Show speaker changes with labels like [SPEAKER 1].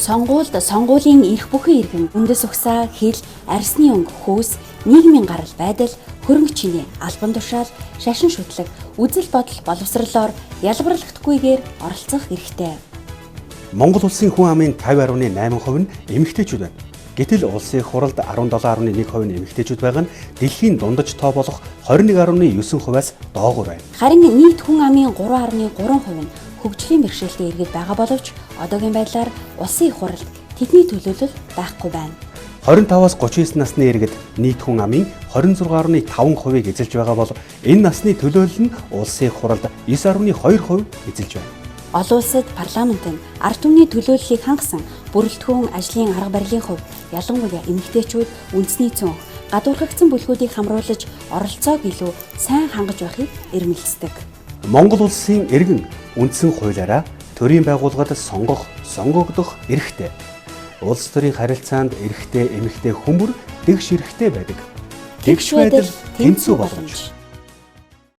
[SPEAKER 1] Сонгуулийн эрх бүхэн иргэн үндэс угсаа, хил, арьсны өнгө, хөөс, нийгмийн гарал байдал, хөрөнгө чинээ, албан тушаал, шашин шүтлэг, үзэл бодол боловсролоор ялбарлахдаггүйгээр оролцох хэрэгтэй.
[SPEAKER 2] Монгол улсын хүн амын 50.8% нь эмэгтэйчүүд байна. Гэтэл улсын их хуралд 17.1% нь эмэгтэйчүүд байгаа нь дэлхийн дундаж тоо болох 21.9%-аас доогуур байна.
[SPEAKER 1] Харин нийт хүн амын 3.3% нь хөгжлийн бэрхшээлтэй иргэд байгаа боловч одоогийн байдлаар улсын их хуралд тэдний төлөөлөл байхгүй байна.
[SPEAKER 2] 25-аас 39 насны иргэд нийт хүн амын 26.5%-ийг эзэлж байгаа бол энэ насны төлөөлөл нь улсын их хуралд 9.2% эзэлж байна.
[SPEAKER 1] Олон улсад парламент нь ард түмний төлөөллийг хангасан бүрэлдэхүүн ажлын арга барилын хувьд ялангуяа эмэгтэйчүүд үндэсний цөөн гадуурхагдсан бүлгүүдийг хамруулж оролцоог илүү сайн хангаж байхыг эрмэлздэг.
[SPEAKER 2] Монгол улсын иргэн үндсэн хуулиараа төрийн байгууллагад сонгогдох эрхтэй. Улс төрийн харилцаанд эрхтэй эмэгтэй хүмүүр тэгш эрхтэй байдаг. Тэгш байдал тэнцүү боломж.